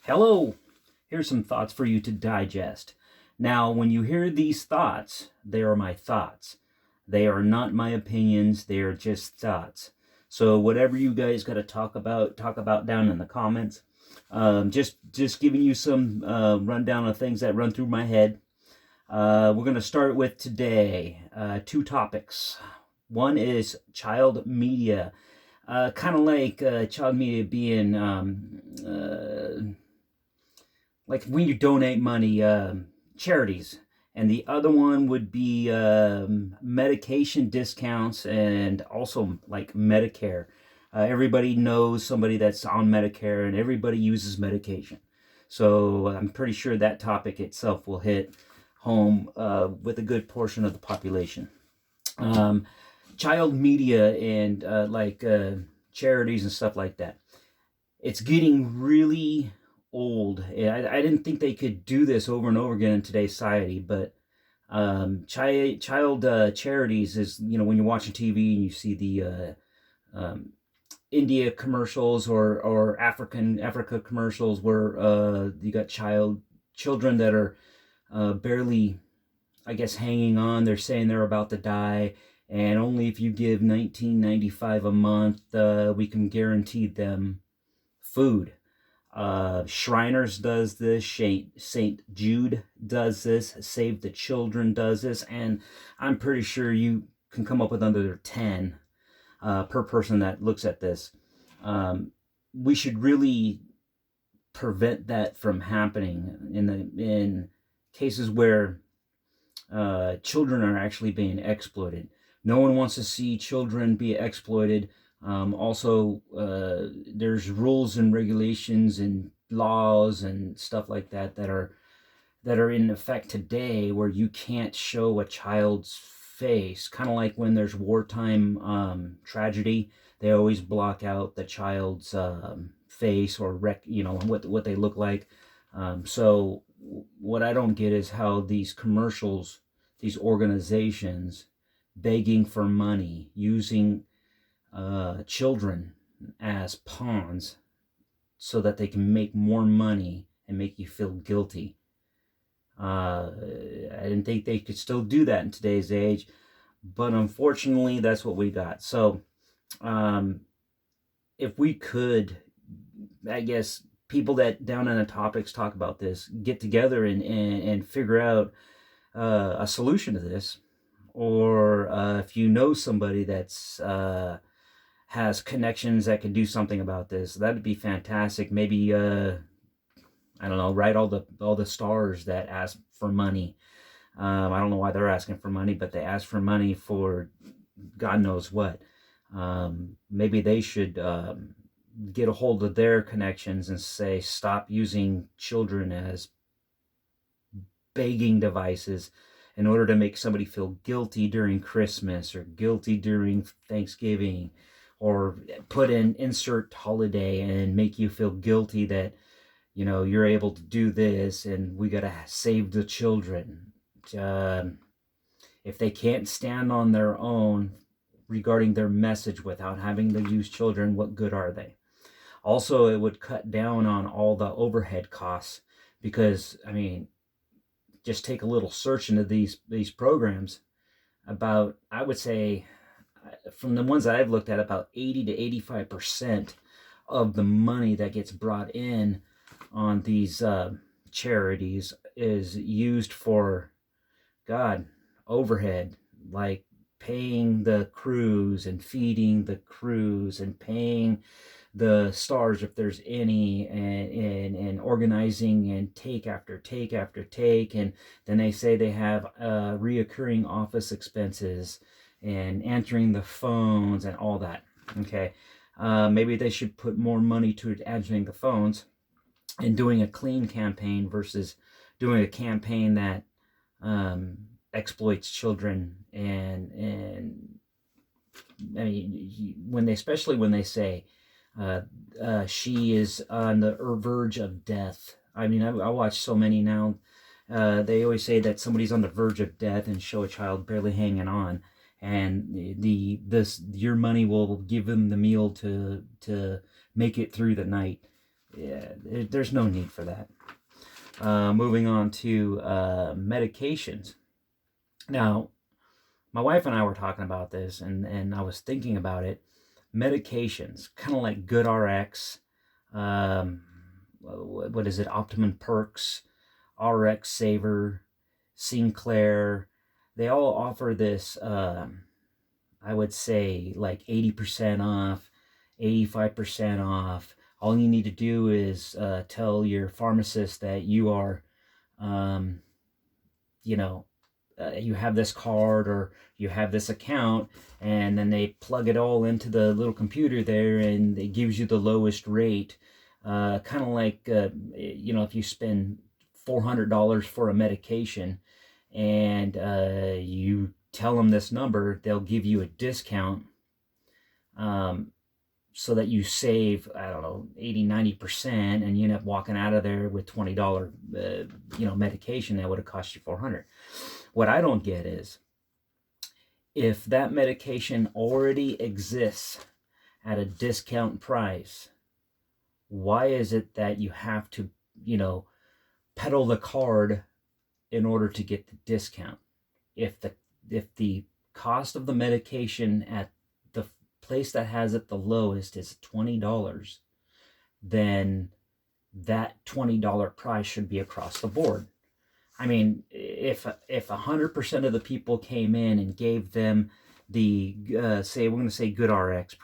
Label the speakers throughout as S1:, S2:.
S1: Hello, here's some thoughts for you to digest. Now, when you hear these thoughts, they are my thoughts. They are not my opinions, they are just thoughts. So whatever you guys got to talk about down in the comments. Just giving you some rundown of things that run through my head. We're going to start with today two topics. One is child media. Kind of like child media being like when you donate money, charities. And the other one would be medication discounts and also like Medicare. Everybody knows somebody that's on Medicare and everybody uses medication. So I'm pretty sure that topic itself will hit home with a good portion of the population. Um, Child media and charities and stuff like that. It's getting really old. I didn't think they could do this over and over again in today's society, but child charities is, when you're watching TV and you see the India commercials or Africa commercials where you got children that are barely, I guess, hanging on. They're saying they're about to die, and only if you give $19.95 a month, we can guarantee them food. Shriners does this, St. Jude does this, Save the Children does this, and I'm pretty sure you can come up with under 10 per person that looks at this. We should really prevent that from happening in cases where children are actually being exploited. No one wants to see children be exploited. Also, there's rules and regulations and laws and stuff like that that are in effect today where you can't show a child's face. Kind of like when there's wartime tragedy, they always block out the child's face or what they look like. So what I don't get is how these commercials, these organizations begging for money, using children as pawns so that they can make more money and make you feel guilty. I didn't think they could still do that in today's age, but unfortunately that's what we got. So if we could, I guess, people that down in the topics talk about this, get together and figure out a solution to this. Or if you know somebody that's has connections that can do something about this, that'd be fantastic. Maybe I don't know, write all the stars that ask for money. I don't know why they're asking for money, but they ask for money for God knows what. Maybe they should get a hold of their connections and say, stop using children as begging devices in order to make somebody feel guilty during Christmas or guilty during Thanksgiving, or put in insert holiday and make you feel guilty that you're able to do this and we gotta save the children. If they can't stand on their own regarding their message without having to use children, what good are they? Also, it would cut down on all the overhead costs, because just take a little search into these programs. About, I would say, from the ones that I've looked at, about 80 to 85% of the money that gets brought in on these charities is used for overhead, like paying the crews and feeding the crews and paying the stars if there's any, and organizing and take after take after take. And then they say they have reoccurring office expenses and answering the phones and all that. Okay, maybe they should put more money to answering the phones and doing a clean campaign versus doing a campaign that exploits children. And especially when they say she is on the verge of death. I watch so many now. They always say that somebody's on the verge of death and show a child barely hanging on, and your money will give them the meal to make it through the night. Yeah, there's no need for that. Moving on to medications. Now, my wife and I were talking about this, and I was thinking about it. Medications, kind of like Good RX, um, what is it? Optimum Perks, RX Saver, Sinclair. They all offer this. I would say like 80% off, 85% off. All you need to do is tell your pharmacist that you are, um, you know, you have this card or you have this account, and then they plug it all into the little computer there, and it gives you the lowest rate. Kind of like, if you spend $400 for a medication and you tell them this number, they'll give you a discount, um, so that you save, I don't know, 80-90%, and you end up walking out of there with $20 medication that would have cost you 400. What I don't get is, if that medication already exists at a discount price, why is it that you have to, peddle the card in order to get the discount? If the cost of the medication at the place that has it the lowest is $20, then that $20 price should be across the board. I mean, if 100% of the people came in and gave them the say, we're going to say Good RX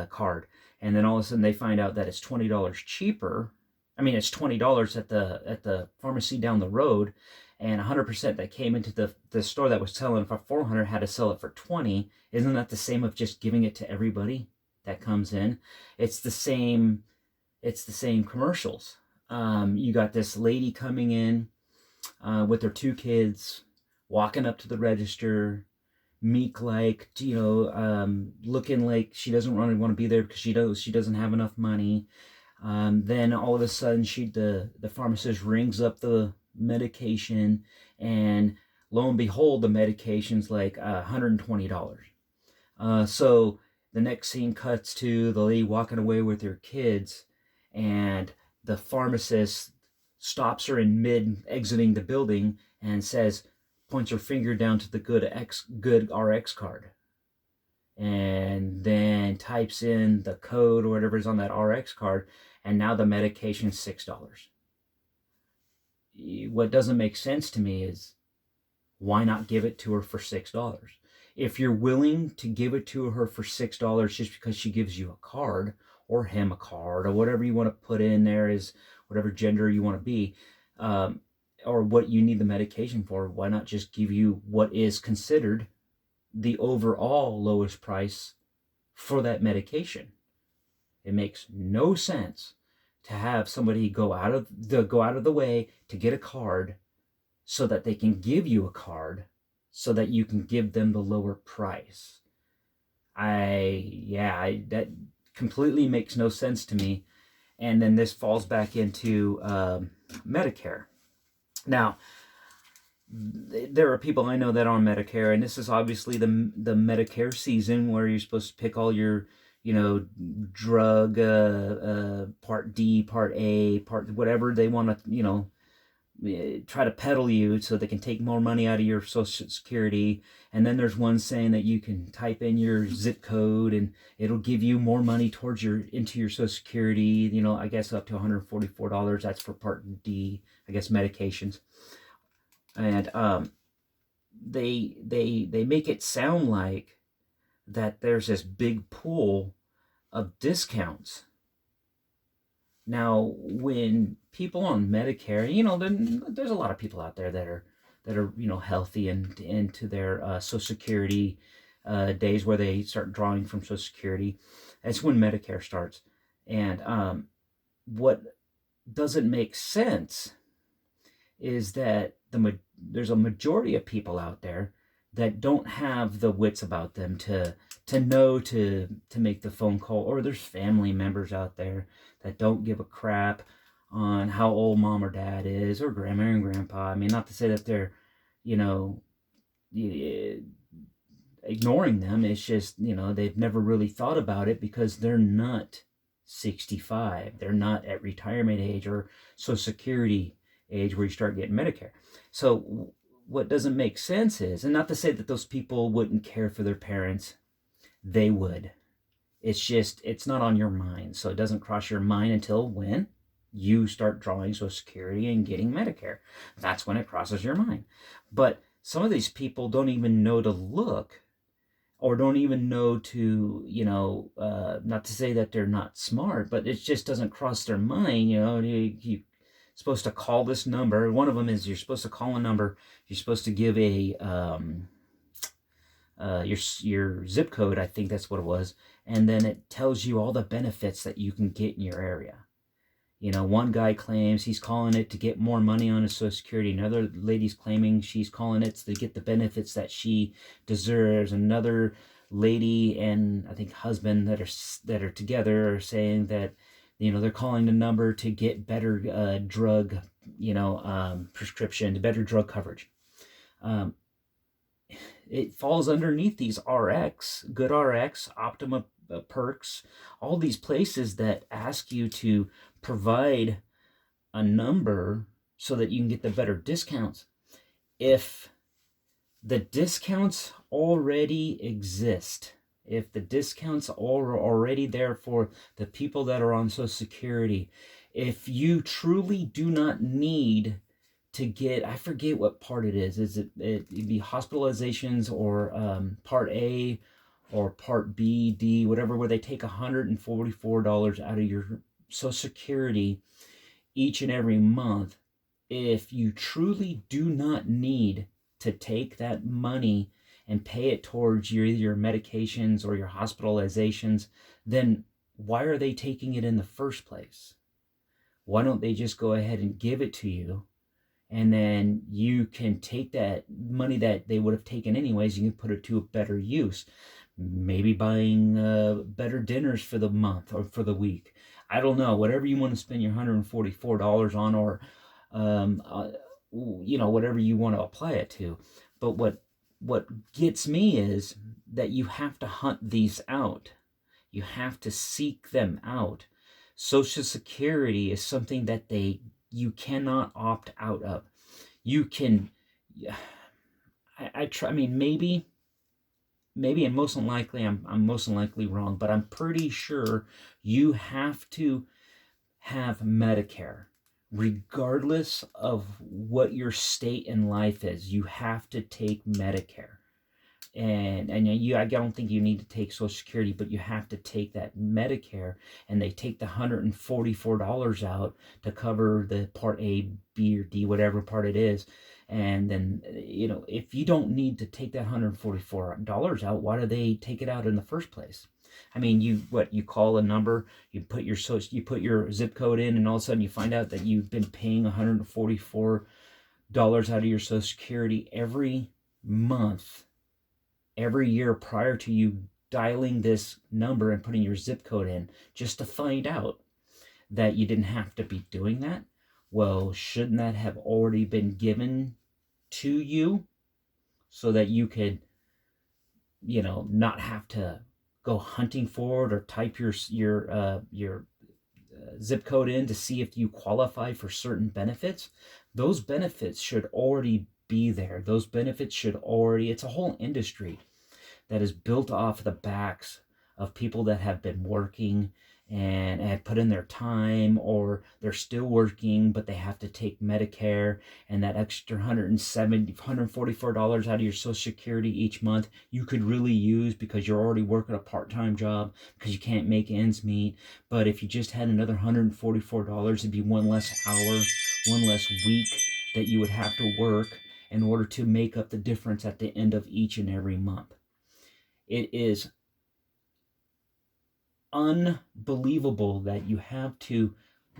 S1: card, and then all of a sudden they find out that it's $20 cheaper. I mean, it's $20 at the pharmacy down the road, and 100% that came into the store that was selling for 400 had to sell it for 20. Isn't that the same of just giving it to everybody that comes in? It's the same. It's the same commercials. You got this lady coming in with her two kids, walking up to the register, meek like, looking like she doesn't really want to be there because she doesn't have enough money. Then all of a sudden, the pharmacist rings up the medication, and lo and behold, the medication's like $120. So the next scene cuts to the lady walking away with her kids, and the pharmacist stops her in mid exiting the building and points her finger down to the good RX card, and then types in the code or whatever's on that RX card, and now the medication's $6. What doesn't make sense to me is, why not give it to her for $6? If you're willing to give it to her for $6 just because she gives you a card, or him a card, or whatever you want to put in there, is whatever gender you want to be, or what you need the medication for, why not just give you what is considered the overall lowest price for that medication? It makes no sense to have somebody go out of the way to get a card so that they can give you a card so that you can give them the lower price. That completely makes no sense to me. And then this falls back into Medicare. Now, there are people I know that are on Medicare, and this is obviously the Medicare season where you're supposed to pick all your, drug, Part D, Part A, Part whatever they want to, try to peddle you so they can take more money out of your Social Security. And then there's one saying that you can type in your zip code and it'll give you more money into your Social Security, I guess up to $144. That's for Part D, I guess, medications. And they make it sound like that there's this big pool of discounts. Now, when people on Medicare, there's a lot of people out there that are healthy and into their Social Security days where they start drawing from Social Security. That's when Medicare starts. And what doesn't make sense is that there's a majority of people out there that don't have the wits about them to know to make the phone call, or there's family members out there that don't give a crap on how old mom or dad is, or grandma and grandpa. I mean, not to say that they're, ignoring them. It's just, they've never really thought about it because they're not 65. They're not at retirement age or Social Security age where you start getting Medicare. So what doesn't make sense is, and not to say that those people wouldn't care for their parents, they would. It's just, it's not on your mind. So it doesn't cross your mind until when you start drawing Social Security and getting Medicare. That's when it crosses your mind. But some of these people don't even know to look, or don't even know to, not to say that they're not smart, but it just doesn't cross their mind. You're supposed to call this number. One of them is you're supposed to call a number. You're supposed to give a your zip code, I think that's what it was, and then it tells you all the benefits that you can get in your area. One guy claims he's calling it to get more money on his Social Security. Another lady's claiming she's calling it to get the benefits that she deserves. Another lady and I think husband that are together are saying that they're calling the number to get better drug prescription, better drug coverage. It falls underneath these RX, Good RX, Optima Perks, all these places that ask you to provide a number so that you can get the better discounts. If the discounts already exist, if the discounts are already there for the people that are on Social Security, if you truly do not need to get, I forget what part it is. It'd be hospitalizations or Part A or Part B, D, whatever, where they take $144 out of your Social Security each and every month. If you truly do not need to take that money and pay it towards either your medications or your hospitalizations, then why are they taking it in the first place? Why don't they just go ahead and give it to you? And then you can take that money that they would have taken anyways, you can put it to a better use. Maybe buying better dinners for the month or for the week. I don't know. Whatever you want to spend your $144 on, or whatever you want to apply it to. But what gets me is that you have to hunt these out. You have to seek them out. Social Security is something that you cannot opt out of. You can, I try. I mean, maybe, and most likely, I'm most likely wrong, but I'm pretty sure you have to have Medicare, regardless of what your state in life is. You have to take Medicare. And I don't think you need to take Social Security, but you have to take that Medicare, and they take the $144 out to cover the Part A, B, or D, whatever part it is. And then, if you don't need to take that $144 out, why do they take it out in the first place? I mean, you call a number, you put your zip code in, and all of a sudden you find out that you've been paying $144 out of your Social Security every month, every year prior to you dialing this number and putting your zip code in, just to find out that you didn't have to be doing that. Well, shouldn't that have already been given to you so that you could, not have to go hunting for it or type your zip code in to see if you qualify for certain benefits? Those benefits should already be there. Those benefits should already, it's a whole industry that is built off the backs of people that have been working and have put in their time, or they're still working, but they have to take Medicare, and that extra $144 out of your Social Security each month you could really use because you're already working a part-time job because you can't make ends meet. But if you just had another $144, it'd be one less hour, one less week that you would have to work in order to make up the difference at the end of each and every month. It is unbelievable that you have to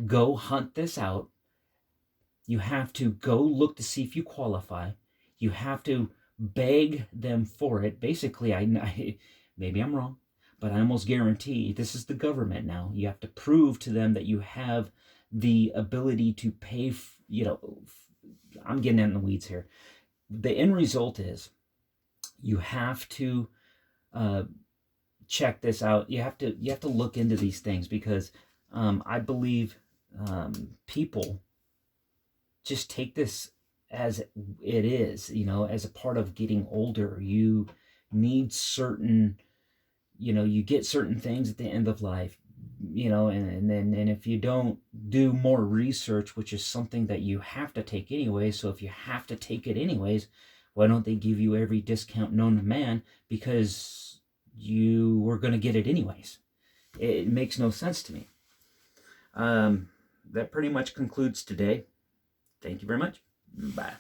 S1: go hunt this out. You have to go look to see if you qualify. You have to beg them for it. Basically, maybe I'm wrong, but I almost guarantee this is the government now. You have to prove to them that you have the ability to pay. I'm getting in the weeds here. The end result is you have to check this out. You have to look into these things, because I believe people just take this as it is, as a part of getting older. You need certain, you get certain things at the end of life, and if you don't do more research, which is something that you have to take anyway. So if you have to take it anyways, why don't they give you every discount known to man? Because you were going to get it anyways. It makes no sense to me. That pretty much concludes today. Thank you very much. Bye.